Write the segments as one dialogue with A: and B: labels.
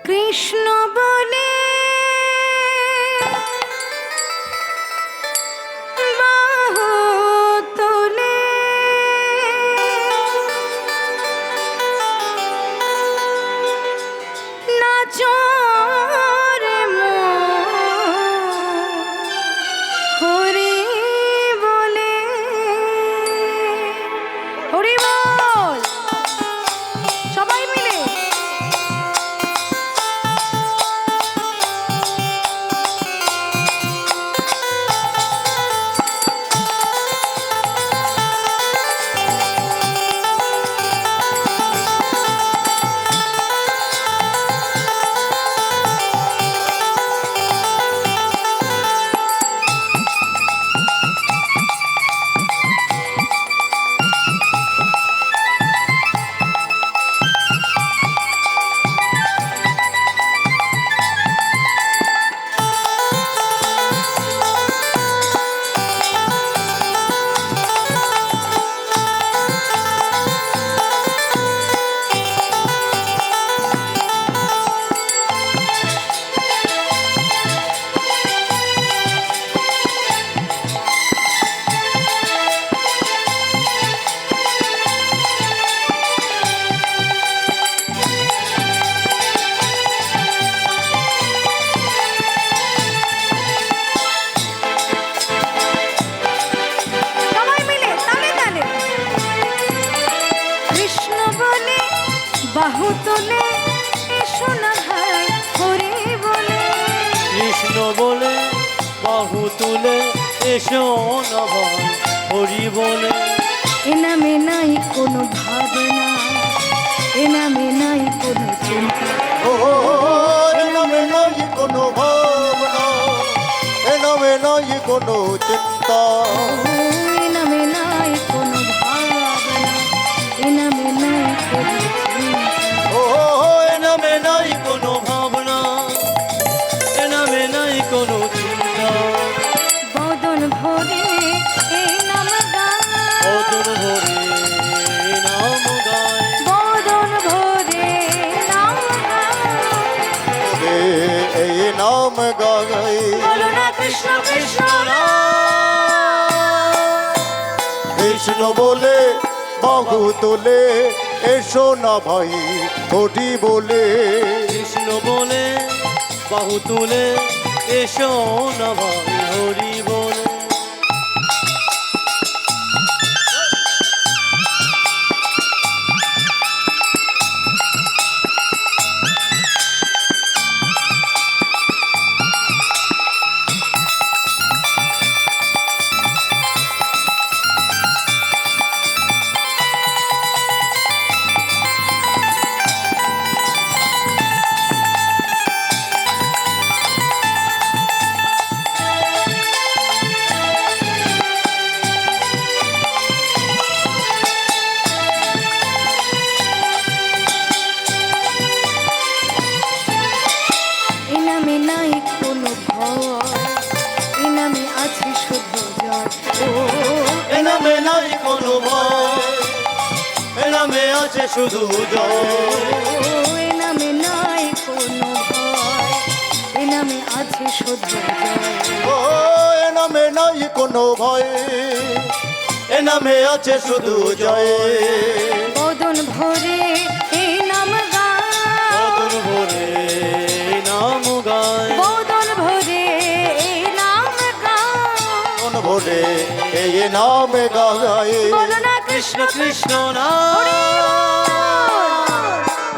A: কৃষ্ণ বলে বাহু তোলে নাচো রে মন হরি বলে হরি বল সবাই মিলে বাহু তোলে এসো না ভাই হরি বলে
B: কৃষ্ণ বলে বাহু তুলে এসো না ভাই হরি বলে
A: এ নামে নাই কোনো ভাবনা এ নামে নাই কোনো চিন্তা
C: এ নামে নাই কোনো ভাবনা এ নামে নাই কোনো চিন্তা
A: এ নামে নাই কোনো ভাবনা এ নামে নাই কোনো
B: এ নামে নাই কোনো ভাবনা এ নামে নাই কোনো চিন্তা
A: বদন ভরে এই নাম গায়
B: বদন ভরে নাম গায়
A: বদন ভরে নাম গায়
C: এই নাম গাই
A: বলো না কৃষ্ণ কৃষ্ণ
C: কৃষ্ণ বলে বাহু তোলে এসো না ভাই হরি বলে
B: কৃষ্ণ বলে বাহু তুলে এসো না ভাই হরি বলে আছে শুধু জয়
A: এ নামে নাই কোনো ভয় এ নামে আছে শুধু জয়
C: এ নামে নাই কোনো ভয় এ নামে আছে শুধু জয়
A: বদন ভরে এই নাম গায়
B: বদন ভরে নাম গায়
A: বদন ভরে এই নাম গায়
C: মন ভরে এই নাম গায়
A: বলো না
B: কৃষ্ণ কৃষ্ণ না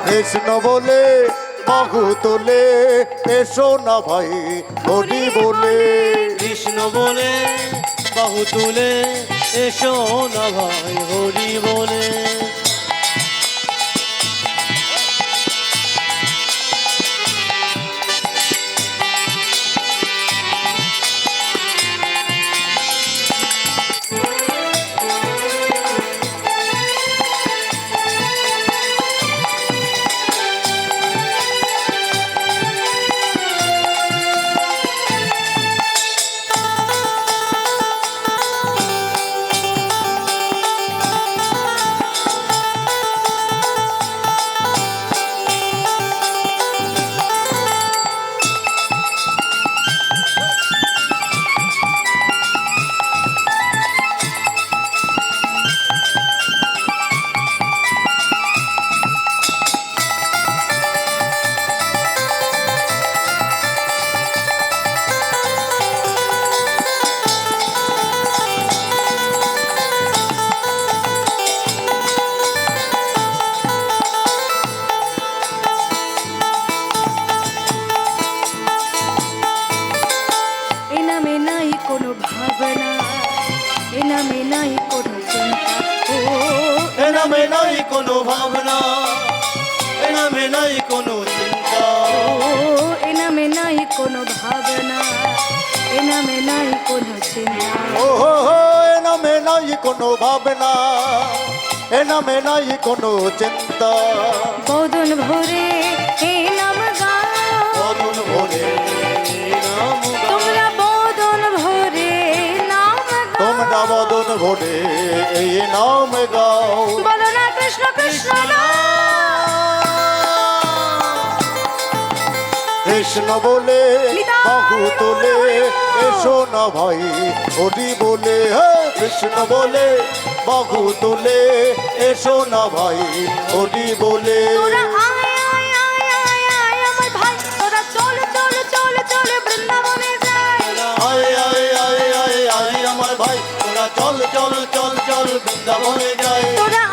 C: কৃষ্ণ বলে বাহু তোলে এসো না ভাই হরি বলে
B: কৃষ্ণ বলে বাহু তুলে এসো না ভাই হরি বলে ভাবনা এ নামে নাই কোনো চিন্তা
A: ও এ নামে নাই কোনো ভাবনা এ নামে নাই কোনো চিন্তা
C: ও হো হো, এ নামে নাই কোনো ভাবনা এ নামে নাই কোনো চিন্তা
A: বদন ভরে এই নাম গাও
B: বদন ভরে নাম গায়।
A: তোমরা বদন ভরে নাম গাও
C: তোমরা বদন ভরে এই নাম গাও
A: বলো না কৃষ্ণ কৃষ্ণ নাম।
C: কৃষ্ণ বলে বাহু তোলে এসো না ভাই হরি বলে হে কৃষ্ণ বলে বাহু তোলে এসো না ভাই হরি বলে
A: তোরা আয় আয় আয় আয় আয় আমার ভাই তোরা চল চল চল চল বৃন্দাবনে যাই
C: আয় আয় আয় আয় আয় আমার ভাই তোরা চল চল চল চল বৃন্দাবনে যাই
A: তোরা